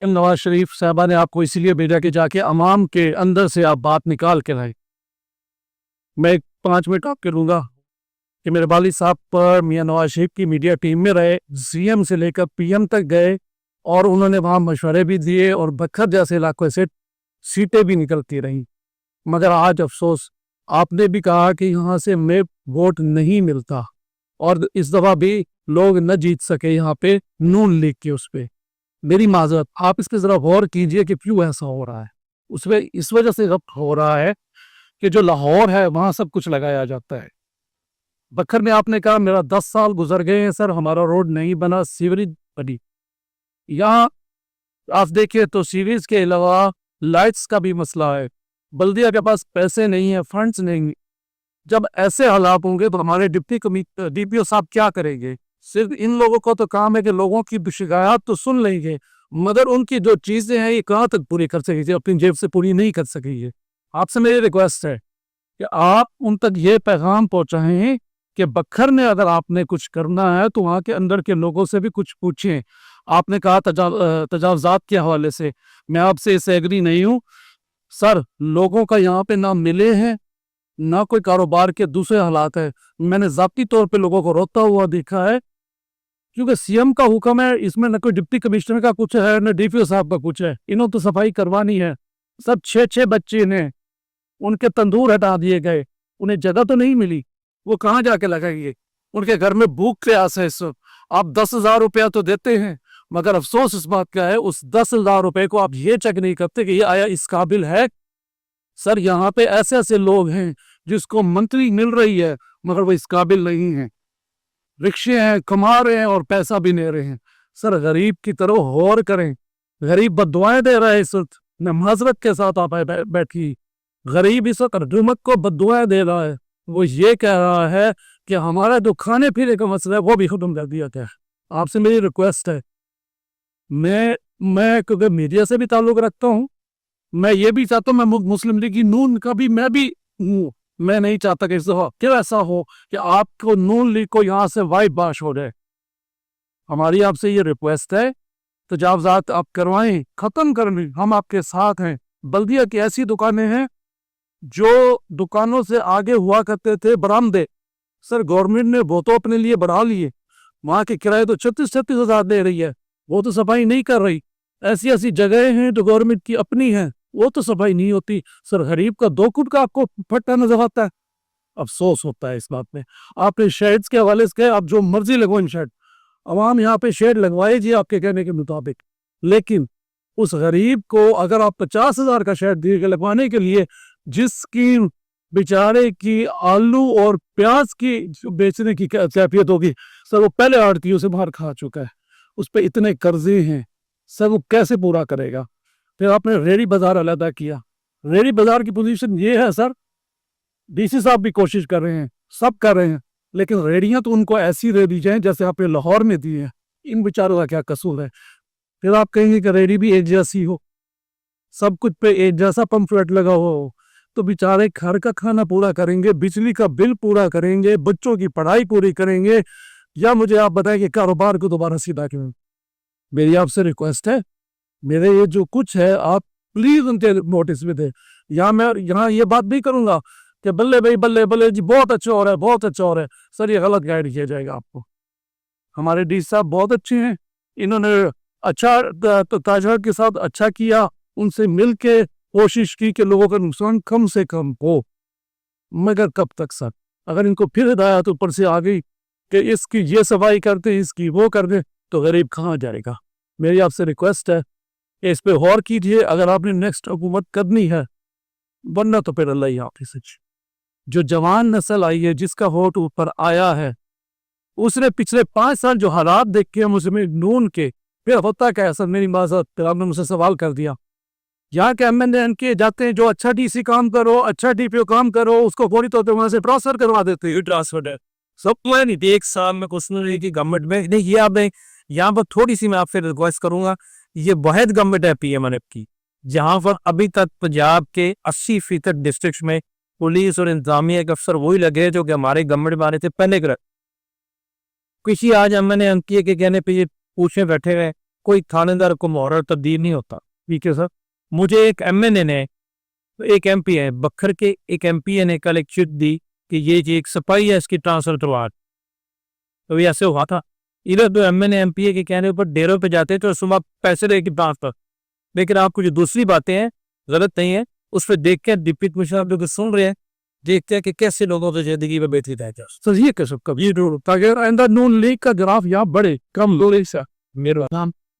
नवाज शरीफ साहबा ने आपको इसलिए भेजा कि जाके अवाम के अंदर से आप बात निकाल के लाए। मैं 5 मिनट आपके लूँगा कि मेरे वालिद साहब पर मियाँ नवाज शरीफ की मीडिया टीम में रहे, सीएम से लेकर पीएम तक गए और उन्होंने वहाँ मशवरे भी दिए और बखर जैसे इलाकों से सीटें भी निकलती रहीं। मगर आज अफसोस, आपने भी कहा कि यहाँ से मैं वोट नहीं मिलता और इस दफ़ा भी लोग न जीत सके यहाँ पे नून लीग के उस पे। मेरी माजरत, आप इस पे ज़रा गौर कीजिए कि क्यों ऐसा हो रहा है। उसमें इस वजह से रब्त हो रहा है कि जो लाहौर है वहाँ सब कुछ लगाया जाता है। बखर में आपने कहा मेरा 10 साल गुजर गए हैं सर, हमारा रोड नहीं बना, सीवरेज बनी। यहाँ आप देखिए तो सीवरेज के अलावा लाइट्स का भी मसला है। बल्दिया के पास पैसे नहीं है, फंड्स नहीं। जब ऐसे हालात होंगे तो हमारे डीपीओ साहब क्या करेंगे? सिर्फ इन लोगों को तो काम है कि लोगों की शिकायत तो सुन लेंगे, मगर उनकी जो चीजें हैं ये कहाँ तक पूरी कर सकेंगे? अपनी जेब से पूरी नहीं कर सकेंगे। आपसे मेरी रिक्वेस्ट है कि आप उन तक ये पैगाम पहुंचाएं कि बखर में अगर आपने कुछ करना है तो वहाँ के अंदर के लोगों से भी कुछ पूछें। आपने कहा तजावजात के हवाले से, मैं आपसे इससे एग्री नहीं हूँ सर। लोगों का यहाँ पे ना मिले हैं ना कोई कारोबार के दूसरे हालात है। मैंने ज़ाती तौर पे लोगों को रोता हुआ देखा है, क्योंकि सीएम का हुक्म है, इसमें न कोई डिप्टी कमिश्नर का कुछ है न डीपीओ साहब का कुछ है। इन्होंने तो सफाई करवानी है। सब 6-6 बच्चे ने उनके तंदूर हटा दिए गए, उन्हें जगह तो नहीं मिली, वो कहाँ जाके लगाएंगे? उनके घर में भूख प्यास है। इस आप 10,000 रुपया तो देते हैं, मगर अफसोस इस बात का है उस 10,000 रुपए को आप ये चेक नहीं करते कि ये आया इस काबिल है। सर यहाँ पे ऐसे ऐसे लोग हैं जिसको मंथली मिल रही है मगर वो इस काबिल नहीं है। रिक्शे हैं, कमा रहे हैं और पैसा भी ले रहे हैं। सर गरीब की तरह गौर करें। गरीब बद्दुआएं दे रहा है इस वक्त, न माजरत के साथ आप बैठी। गरीब इस वक्त हुकूमत को बद्दुआएं दे रहा है। वो ये कह रहा है कि हमारा जो खाने पीने का मसला है वो भी खत्म कर दिया गया है। आपसे मेरी रिक्वेस्ट है, मैं क्योंकि मीडिया से भी ताल्लुक रखता हूँ, मैं ये भी चाहता हूँ, मैं मुस्लिम लीग की नून का भी मैं भी हूँ। मैं नहीं चाहता कि क्यों ऐसा हो कि आपको नून लीग को यहाँ से वाइट बाश हो जाए। हमारी आपसे ये रिक्वेस्ट है, तजावजात आप करवाएं, खत्म करने, हम आपके साथ हैं। बल्दिया की ऐसी दुकानें हैं जो दुकानों से आगे हुआ करते थे बरामदे, सर गवर्नमेंट ने वो तो अपने लिए बढ़ा लिए। वहाँ के किराए तो 36-36 हजार दे रही है, वो तो सफाई नहीं कर रही। ऐसी ऐसी जगह हैं जो गवर्नमेंट की अपनी हैं, वो तो सफाई नहीं होती। सर गरीब का 2 फुट का आपको फट्टा नजर आता है। अफसोस होता है इस बात में। आपने शेड्स के हवाले से कहे, आप जो मर्जी लगवाएं शेड, अवाम यहाँ पे शेड लगवाए जी आपके कहने के मुताबिक, लेकिन उस गरीब को अगर आप 50,000 का शेड दिए लगवाने के लिए, जिसकी बेचारे की आलू और प्याज की जो बेचने की कैफियत होगी, सर वो पहले आड़तियों से बाहर खा चुका है, उस पर इतने कर्जे हैं, सर वो कैसे पूरा करेगा? फिर आपने रेडी बाजार अलहदा किया। रेडी बाजार की पोजीशन ये है सर, डीसी साहब भी कोशिश कर रहे हैं, सब कर रहे हैं, लेकिन रेडियां तो उनको ऐसी दे दी जाए जैसे आपने लाहौर में दी है। इन बेचारों का क्या कसूर है? फिर आप कहेंगे कि रेडी भी एक जैसी हो, सब कुछ पे एक जैसा पंपलेट लगा हो, तो बेचारे घर का खाना पूरा करेंगे, बिजली का बिल पूरा करेंगे, बच्चों की पढ़ाई पूरी करेंगे, या मुझे आप बताएं कि कारोबार को दोबारा सीधा करें? मेरी आपसे रिक्वेस्ट है, मेरे ये जो कुछ है आप प्लीज उनके नोटिस में दे। या मैं यहाँ ये बात भी करूंगा कि बल्ले भाई बल्ले बल्ले जी बहुत अच्छा हो रहा है, बहुत अच्छा हो रहा है। सर ये गलत गाइड किया जाएगा आपको। हमारे डी साहब बहुत अच्छे हैं, इन्होंने अच्छा तो ताजर के साथ अच्छा किया, उनसे मिल के कोशिश की कि लोगों का नुकसान कम से कम हो, मगर कब तक सर? अगर इनको फिर हिदायत ऊपर से आ गई कि इसकी ये सफाई करते, इसकी वो कर दे, तो गरीब कहाँ जाएगा? मेरी आपसे रिक्वेस्ट है, इस पे गौर कीजिए अगर आपने नेक्स्ट हुकूमत करनी है, वरना तो फिर अल्लाह ही हाफिज़। जो जवान नस्ल आई है, जिसका वोट ऊपर आया है, उसने पिछले 5 साल जो हालात देखे हैं मुस्लिम नून के, फिर होता क्या है सर? मेरी माज़रत, आपने मुझसे सवाल कर दिया, यहाँ के एमएनए के जाते हैं, जो अच्छा डीसी काम करो, अच्छा डीपीओ काम करो, उसको फौरी तौर पर वहां से ट्रांसफर करवा देते हैं। ट्रांसफर है सब नहीं थी, 1 साल में कुछ नहीं की गवर्नमेंट में नहीं। ये आप यहाँ पर थोड़ी सी मैं आपसे रिक्वेस्ट करूंगा, ये वाहिद गवर्नमेंट है पीएमएनएफ की जहां पर अभी तक पंजाब के 80% डिस्ट्रिक्ट में पुलिस और इंतजामिया के अफसर वही लगे जो कि हमारे गवर्नमेंट में आने से पहले कर। किसी आज एमएनए के कहने पर ये पूछे बैठे हुए کوئی تھانے دار کو مہرر تبدیل نہیں ہوتا. ٹھیک ہے سر. مجھے ایک ایم این اے نے، ایک ایم پی ہے بکھر کے، ایک ایم پی اے نے کل ایک چٹ دی کہ یہ جو ایک سپاہی ہے اس کی ٹرانسفر کروا. تو یہ ایسے ہوا تھا. ادھر تو M N A M P A کے کہنے پر ڈیروں پہ جاتے تو صبح پیسے دے کے ٹرانسفر. لیکن آپ کو جو دوسری باتیں ہیں غلط نہیں ہیں، اس پہ دیکھ کے ڈپٹی کمشنر آپ جو سن رہے ہیں، دیکھتے ہیں کہ کیسے لوگوں کی زندگی میں بہتری رہ جائے. سر یہ کیسے کبھی تاکہ آئندہ نون لیگ کا گراف یہاں بڑھے کم لوگ سے. میرا نام